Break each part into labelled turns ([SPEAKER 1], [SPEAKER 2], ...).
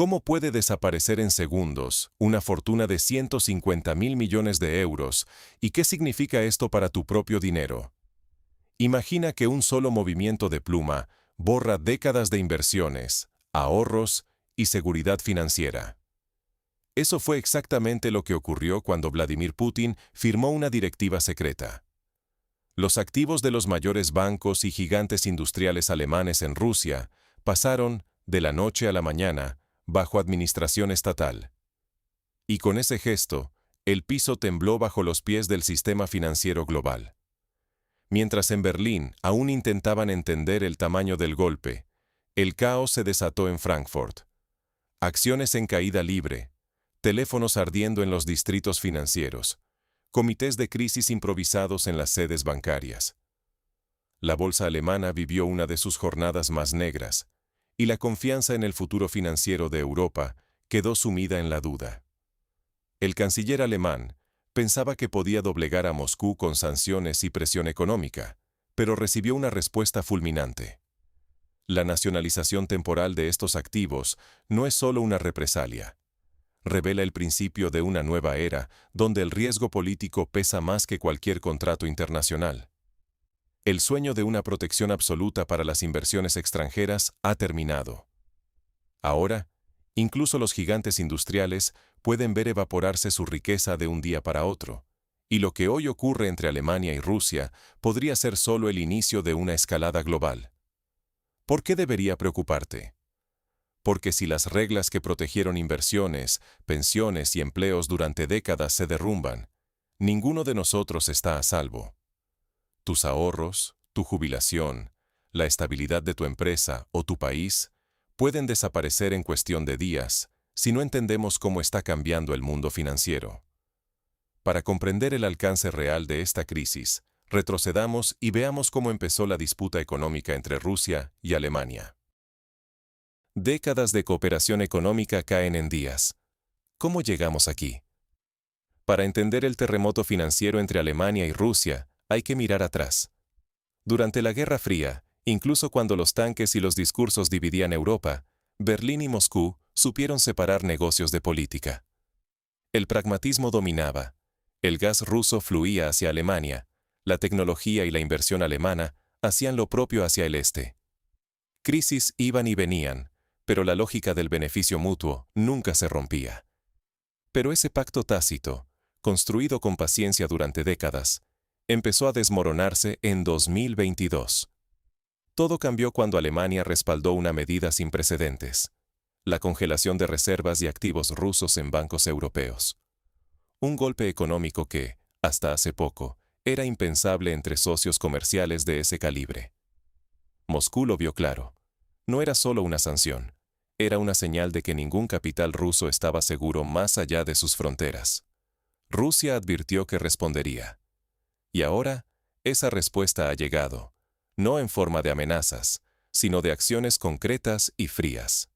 [SPEAKER 1] ¿Cómo puede desaparecer en segundos una fortuna de 150.000 millones de euros? ¿Y qué significa esto para tu propio dinero? Imagina que un solo movimiento de pluma borra décadas de inversiones, ahorros y seguridad financiera. Eso fue exactamente lo que ocurrió cuando Vladimir Putin firmó una directiva secreta. Los activos de los mayores bancos y gigantes industriales alemanes en Rusia pasaron, de la noche a la mañana, bajo administración estatal. Y con ese gesto, el piso tembló bajo los pies del sistema financiero global. Mientras en Berlín aún intentaban entender el tamaño del golpe, el caos se desató en Frankfurt. Acciones en caída libre, teléfonos ardiendo en los distritos financieros, comités de crisis improvisados en las sedes bancarias. La bolsa alemana vivió una de sus jornadas más negras, y la confianza en el futuro financiero de Europa quedó sumida en la duda. El canciller alemán pensaba que podía doblegar a Moscú con sanciones y presión económica, pero recibió una respuesta fulminante. La nacionalización temporal de estos activos no es solo una represalia. Revela el principio de una nueva era donde el riesgo político pesa más que cualquier contrato internacional. El sueño de una protección absoluta para las inversiones extranjeras ha terminado. Ahora, incluso los gigantes industriales pueden ver evaporarse su riqueza de un día para otro, y lo que hoy ocurre entre Alemania y Rusia podría ser solo el inicio de una escalada global. ¿Por qué debería preocuparte? Porque si las reglas que protegieron inversiones, pensiones y empleos durante décadas se derrumban, ninguno de nosotros está a salvo. Tus ahorros, tu jubilación, la estabilidad de tu empresa o tu país pueden desaparecer en cuestión de días si no entendemos cómo está cambiando el mundo financiero. Para comprender el alcance real de esta crisis, retrocedamos y veamos cómo empezó la disputa económica entre Rusia y Alemania. Décadas de cooperación económica caen en días. ¿Cómo llegamos aquí? Para entender el terremoto financiero entre Alemania y Rusia, hay que mirar atrás. Durante la Guerra Fría, incluso cuando los tanques y los discursos dividían Europa, Berlín y Moscú supieron separar negocios de política. El pragmatismo dominaba. El gas ruso fluía hacia Alemania. La tecnología y la inversión alemana hacían lo propio hacia el este. Crisis iban y venían, pero la lógica del beneficio mutuo nunca se rompía. Pero ese pacto tácito, construido con paciencia durante décadas, empezó a desmoronarse en 2022. Todo cambió cuando Alemania respaldó una medida sin precedentes: la congelación de reservas y activos rusos en bancos europeos. Un golpe económico que, hasta hace poco, era impensable entre socios comerciales de ese calibre. Moscú lo vio claro. No era solo una sanción, era una señal de que ningún capital ruso estaba seguro más allá de sus fronteras. Rusia advirtió que respondería. Y ahora, esa respuesta ha llegado, no en forma de amenazas, sino de acciones concretas y frías.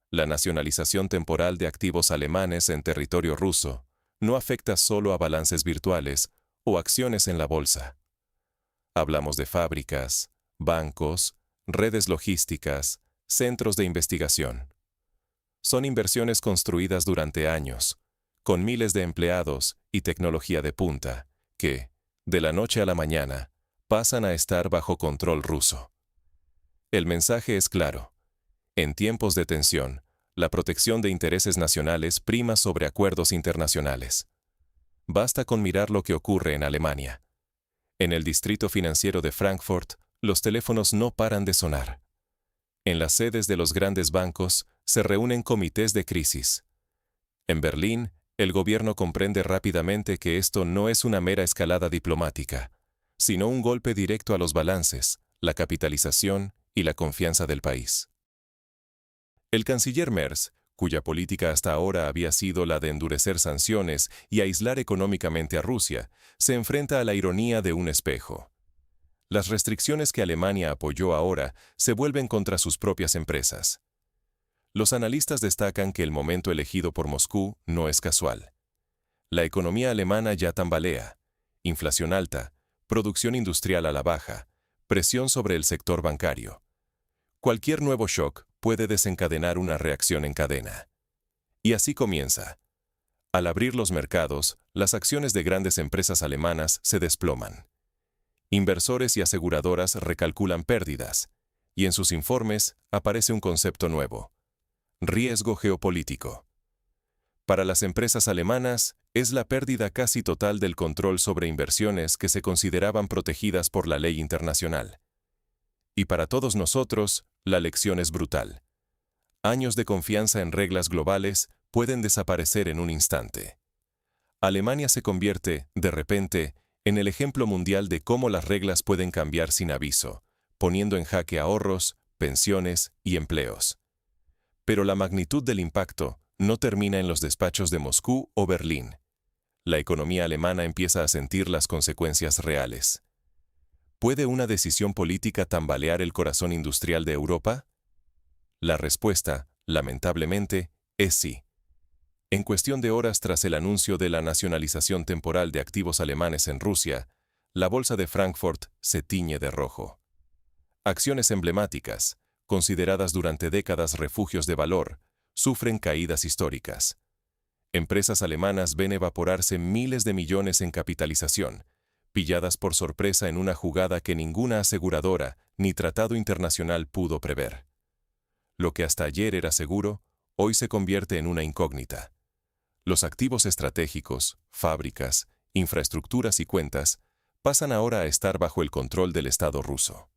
[SPEAKER 1] La nacionalización temporal de activos alemanes en territorio ruso no afecta solo a balances virtuales o acciones en la bolsa. Hablamos de fábricas, bancos, redes logísticas, centros de investigación. Son inversiones construidas durante años, con miles de empleados y tecnología de punta, que, de la noche a la mañana, pasan a estar bajo control ruso. El mensaje es claro. En tiempos de tensión, la protección de intereses nacionales prima sobre acuerdos internacionales. Basta con mirar lo que ocurre en Alemania. En el distrito financiero de Frankfurt, los teléfonos no paran de sonar. En las sedes de los grandes bancos se reúnen comités de crisis. En Berlín, el gobierno comprende rápidamente que esto no es una mera escalada diplomática, sino un golpe directo a los balances, la capitalización y la confianza del país. El canciller Merz, cuya política hasta ahora había sido la de endurecer sanciones y aislar económicamente a Rusia, se enfrenta a la ironía de un espejo. Las restricciones que Alemania apoyó ahora se vuelven contra sus propias empresas. Los analistas destacan que el momento elegido por Moscú no es casual. La economía alemana ya tambalea, inflación alta, producción industrial a la baja, presión sobre el sector bancario. Cualquier nuevo shock puede desencadenar una reacción en cadena. Y así comienza. Al abrir los mercados, las acciones de grandes empresas alemanas se desploman. Inversores y aseguradoras recalculan pérdidas, y en sus informes aparece un concepto nuevo: riesgo geopolítico. Para las empresas alemanas, es la pérdida casi total del control sobre inversiones que se consideraban protegidas por la ley internacional. Y para todos nosotros, la lección es brutal. Años de confianza en reglas globales pueden desaparecer en un instante. Alemania se convierte, de repente, en el ejemplo mundial de cómo las reglas pueden cambiar sin aviso, poniendo en jaque ahorros, pensiones y empleos. Pero la magnitud del impacto no termina en los despachos de Moscú o Berlín. La economía alemana empieza a sentir las consecuencias reales. ¿Puede una decisión política tambalear el corazón industrial de Europa? La respuesta, lamentablemente, es sí. En cuestión de horas tras el anuncio de la nacionalización temporal de activos alemanes en Rusia, la bolsa de Frankfurt se tiñe de rojo. Acciones emblemáticas, consideradas durante décadas refugios de valor, sufren caídas históricas. Empresas alemanas ven evaporarse miles de millones en capitalización, pilladas por sorpresa en una jugada que ninguna aseguradora ni tratado internacional pudo prever. Lo que hasta ayer era seguro, hoy se convierte en una incógnita. Los activos estratégicos, fábricas, infraestructuras y cuentas pasan ahora a estar bajo el control del Estado ruso.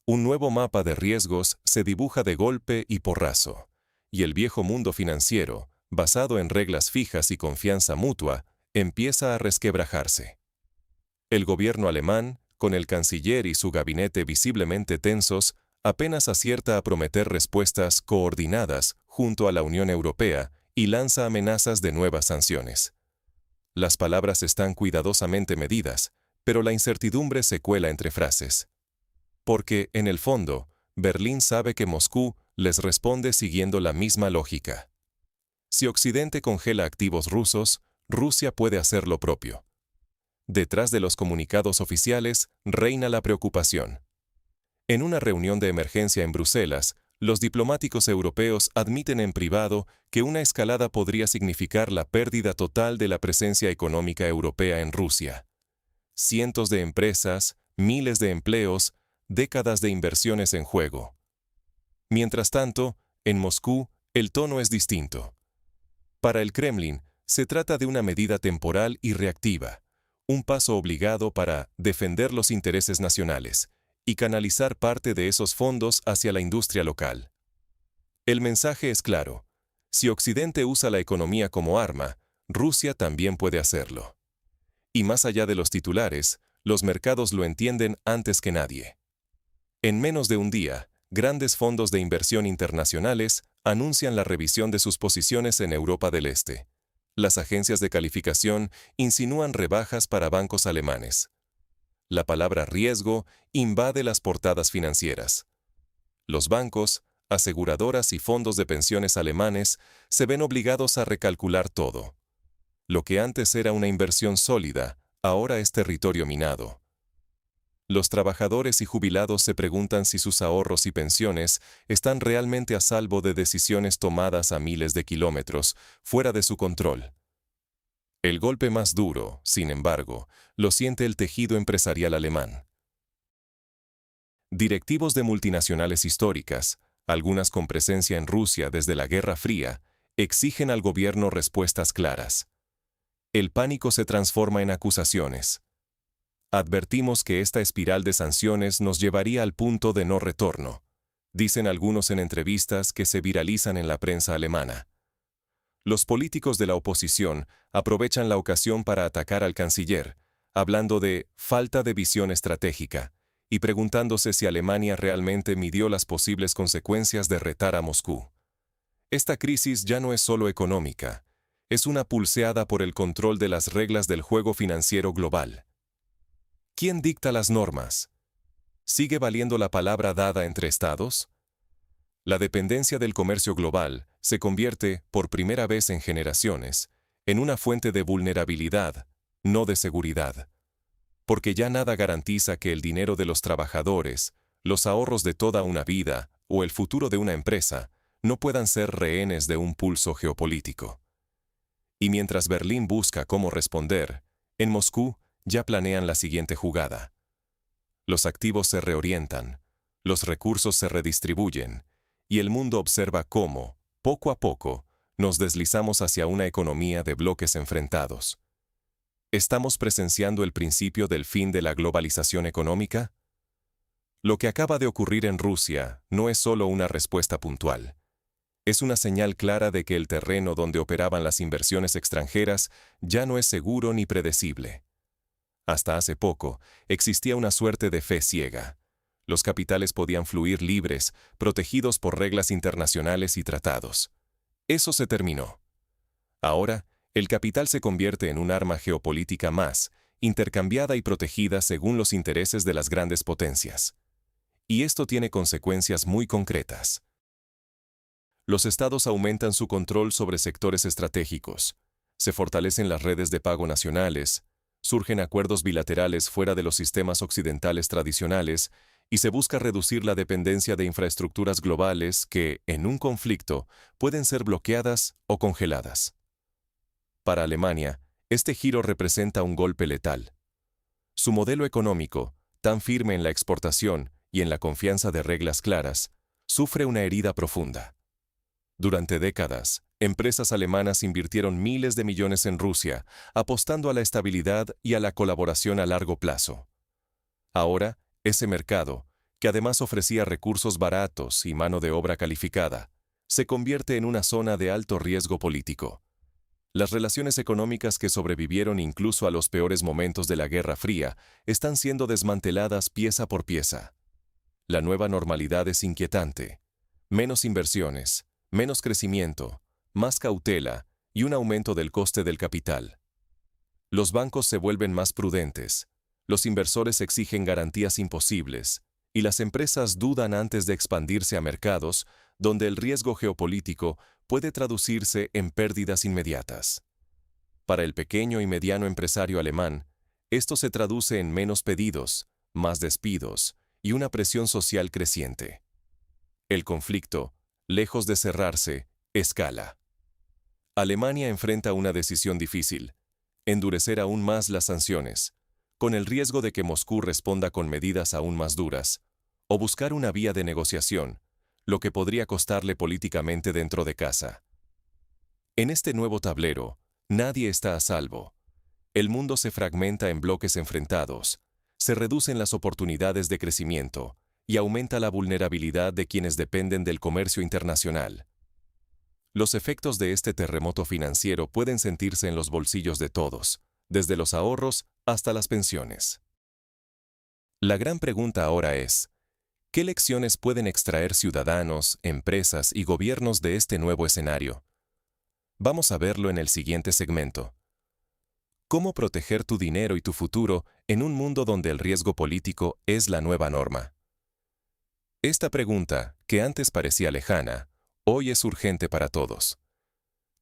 [SPEAKER 1] Un nuevo mapa de riesgos se dibuja de golpe y porrazo, y el viejo mundo financiero, basado en reglas fijas y confianza mutua, empieza a resquebrajarse. El gobierno alemán, con el canciller y su gabinete visiblemente tensos, apenas acierta a prometer respuestas coordinadas junto a la Unión Europea y lanza amenazas de nuevas sanciones. Las palabras están cuidadosamente medidas, pero la incertidumbre se cuela entre frases. Porque, en el fondo, Berlín sabe que Moscú les responde siguiendo la misma lógica. Si Occidente congela activos rusos, Rusia puede hacer lo propio. Detrás de los comunicados oficiales reina la preocupación. En una reunión de emergencia en Bruselas, los diplomáticos europeos admiten en privado que una escalada podría significar la pérdida total de la presencia económica europea en Rusia. Cientos de empresas, miles de empleos, décadas de inversiones en juego. Mientras tanto, en Moscú, el tono es distinto. Para el Kremlin, se trata de una medida temporal y reactiva, un paso obligado para defender los intereses nacionales y canalizar parte de esos fondos hacia la industria local. El mensaje es claro: si Occidente usa la economía como arma, Rusia también puede hacerlo. Y más allá de los titulares, los mercados lo entienden antes que nadie. En menos de un día, grandes fondos de inversión internacionales anuncian la revisión de sus posiciones en Europa del Este. Las agencias de calificación insinúan rebajas para bancos alemanes. La palabra riesgo invade las portadas financieras. Los bancos, aseguradoras y fondos de pensiones alemanes se ven obligados a recalcular todo. Lo que antes era una inversión sólida, ahora es territorio minado. Los trabajadores y jubilados se preguntan si sus ahorros y pensiones están realmente a salvo de decisiones tomadas a miles de kilómetros, fuera de su control. El golpe más duro, sin embargo, lo siente el tejido empresarial alemán. Directivos de multinacionales históricas, algunas con presencia en Rusia desde la Guerra Fría, exigen al gobierno respuestas claras. El pánico se transforma en acusaciones. Advertimos que esta espiral de sanciones nos llevaría al punto de no retorno, dicen algunos en entrevistas que se viralizan en la prensa alemana. Los políticos de la oposición aprovechan la ocasión para atacar al canciller, hablando de falta de visión estratégica y preguntándose si Alemania realmente midió las posibles consecuencias de retar a Moscú. Esta crisis ya no es solo económica, es una pulseada por el control de las reglas del juego financiero global. ¿Quién dicta las normas? ¿Sigue valiendo la palabra dada entre estados? La dependencia del comercio global se convierte, por primera vez en generaciones, en una fuente de vulnerabilidad, no de seguridad. Porque ya nada garantiza que el dinero de los trabajadores, los ahorros de toda una vida, o el futuro de una empresa no puedan ser rehenes de un pulso geopolítico. Y mientras Berlín busca cómo responder, en Moscú ya planean la siguiente jugada. Los activos se reorientan, los recursos se redistribuyen, y el mundo observa cómo, poco a poco, nos deslizamos hacia una economía de bloques enfrentados. ¿Estamos presenciando el principio del fin de la globalización económica? Lo que acaba de ocurrir en Rusia no es solo una respuesta puntual. Es una señal clara de que el terreno donde operaban las inversiones extranjeras ya no es seguro ni predecible. Hasta hace poco, existía una suerte de fe ciega. Los capitales podían fluir libres, protegidos por reglas internacionales y tratados. Eso se terminó. Ahora, el capital se convierte en un arma geopolítica más, intercambiada y protegida según los intereses de las grandes potencias. Y esto tiene consecuencias muy concretas. Los estados aumentan su control sobre sectores estratégicos, se fortalecen las redes de pago nacionales, surgen acuerdos bilaterales fuera de los sistemas occidentales tradicionales y se busca reducir la dependencia de infraestructuras globales que, en un conflicto, pueden ser bloqueadas o congeladas. Para Alemania, este giro representa un golpe letal. Su modelo económico, tan firme en la exportación y en la confianza de reglas claras, sufre una herida profunda. Durante décadas, empresas alemanas invirtieron miles de millones en Rusia, apostando a la estabilidad y a la colaboración a largo plazo. Ahora, ese mercado, que además ofrecía recursos baratos y mano de obra calificada, se convierte en una zona de alto riesgo político. Las relaciones económicas que sobrevivieron incluso a los peores momentos de la Guerra Fría están siendo desmanteladas pieza por pieza. La nueva normalidad es inquietante. Menos inversiones, menos crecimiento, más cautela y un aumento del coste del capital. Los bancos se vuelven más prudentes, los inversores exigen garantías imposibles, y las empresas dudan antes de expandirse a mercados donde el riesgo geopolítico puede traducirse en pérdidas inmediatas. Para el pequeño y mediano empresario alemán, esto se traduce en menos pedidos, más despidos y una presión social creciente. El conflicto, lejos de cerrarse, escala. Alemania enfrenta una decisión difícil: endurecer aún más las sanciones, con el riesgo de que Moscú responda con medidas aún más duras, o buscar una vía de negociación, lo que podría costarle políticamente dentro de casa. En este nuevo tablero, nadie está a salvo. El mundo se fragmenta en bloques enfrentados, se reducen las oportunidades de crecimiento y aumenta la vulnerabilidad de quienes dependen del comercio internacional. Los efectos de este terremoto financiero pueden sentirse en los bolsillos de todos, desde los ahorros hasta las pensiones. La gran pregunta ahora es: ¿qué lecciones pueden extraer ciudadanos, empresas y gobiernos de este nuevo escenario? Vamos a verlo en el siguiente segmento. ¿Cómo proteger tu dinero y tu futuro en un mundo donde el riesgo político es la nueva norma? Esta pregunta, que antes parecía lejana, hoy es urgente para todos.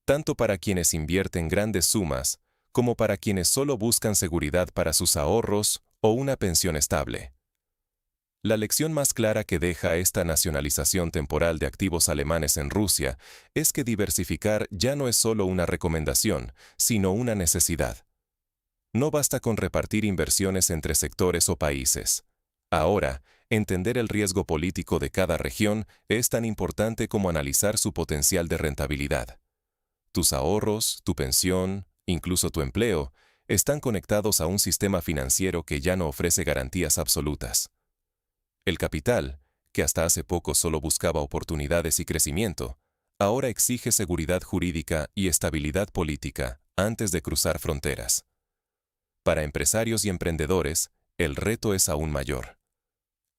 [SPEAKER 1] Tanto para quienes invierten grandes sumas, como para quienes solo buscan seguridad para sus ahorros o una pensión estable. La lección más clara que deja esta nacionalización temporal de activos alemanes en Rusia es que diversificar ya no es solo una recomendación, sino una necesidad. No basta con repartir inversiones entre sectores o países. Ahora, entender el riesgo político de cada región es tan importante como analizar su potencial de rentabilidad. Tus ahorros, tu pensión, incluso tu empleo, están conectados a un sistema financiero que ya no ofrece garantías absolutas. El capital, que hasta hace poco solo buscaba oportunidades y crecimiento, ahora exige seguridad jurídica y estabilidad política antes de cruzar fronteras. Para empresarios y emprendedores, el reto es aún mayor.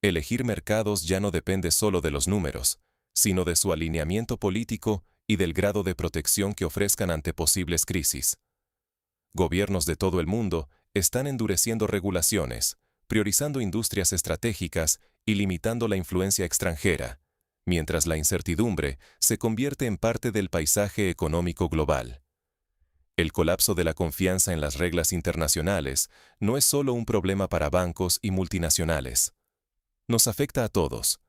[SPEAKER 1] Elegir mercados ya no depende solo de los números, sino de su alineamiento político y del grado de protección que ofrezcan ante posibles crisis. Gobiernos de todo el mundo están endureciendo regulaciones, priorizando industrias estratégicas y limitando la influencia extranjera, mientras la incertidumbre se convierte en parte del paisaje económico global. El colapso de la confianza en las reglas internacionales no es solo un problema para bancos y multinacionales. Nos afecta a todos.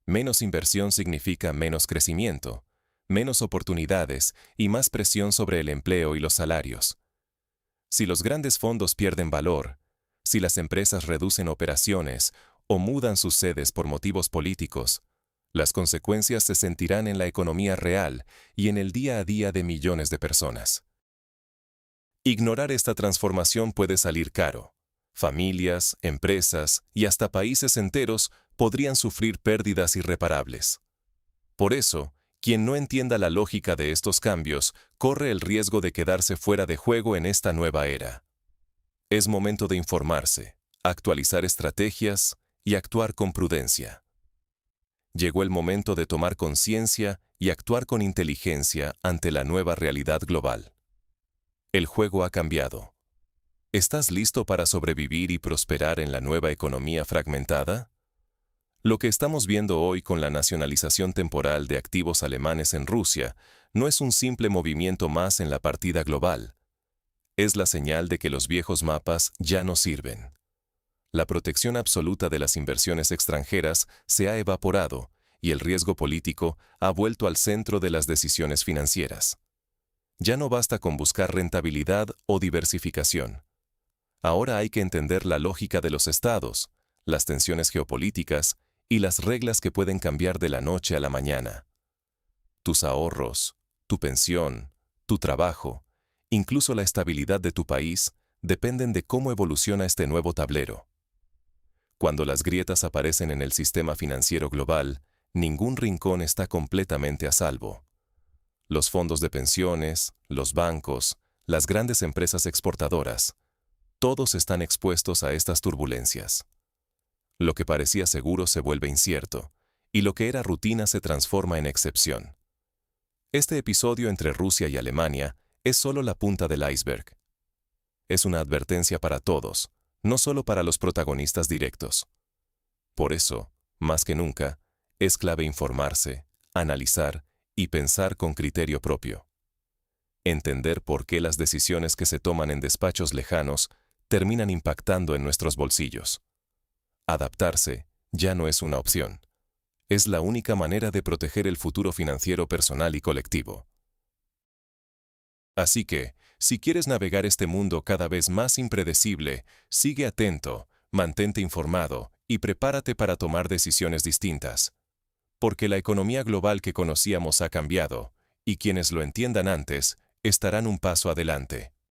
[SPEAKER 1] Menos inversión significa menos crecimiento, menos oportunidades y más presión sobre el empleo y los salarios. Si los grandes fondos pierden valor, si las empresas reducen operaciones o mudan sus sedes por motivos políticos, las consecuencias se sentirán en la economía real y en el día a día de millones de personas. Ignorar esta transformación puede salir caro. Familias, empresas y hasta países enteros podrían sufrir pérdidas irreparables. Por eso, quien no entienda la lógica de estos cambios corre el riesgo de quedarse fuera de juego en esta nueva era. Es momento de informarse, actualizar estrategias y actuar con prudencia. Llegó el momento de tomar conciencia y actuar con inteligencia ante la nueva realidad global. El juego ha cambiado. ¿Estás listo para sobrevivir y prosperar en la nueva economía fragmentada? Lo que estamos viendo hoy con la nacionalización temporal de activos alemanes en Rusia no es un simple movimiento más en la partida global. Es la señal de que los viejos mapas ya no sirven. La protección absoluta de las inversiones extranjeras se ha evaporado y el riesgo político ha vuelto al centro de las decisiones financieras. Ya no basta con buscar rentabilidad o diversificación. Ahora hay que entender la lógica de los estados, las tensiones geopolíticas y las reglas que pueden cambiar de la noche a la mañana. Tus ahorros, tu pensión, tu trabajo, incluso la estabilidad de tu país, dependen de cómo evoluciona este nuevo tablero. Cuando las grietas aparecen en el sistema financiero global, ningún rincón está completamente a salvo. Los fondos de pensiones, los bancos, las grandes empresas exportadoras, todos están expuestos a estas turbulencias. Lo que parecía seguro se vuelve incierto, y lo que era rutina se transforma en excepción. Este episodio entre Rusia y Alemania es solo la punta del iceberg. Es una advertencia para todos, no solo para los protagonistas directos. Por eso, más que nunca, es clave informarse, analizar y pensar con criterio propio. Entender por qué las decisiones que se toman en despachos lejanos terminan impactando en nuestros bolsillos. Adaptarse ya no es una opción. Es la única manera de proteger el futuro financiero personal y colectivo. Así que, si quieres navegar este mundo cada vez más impredecible, sigue atento, mantente informado y prepárate para tomar decisiones distintas. Porque la economía global que conocíamos ha cambiado, y quienes lo entiendan antes, estarán un paso adelante.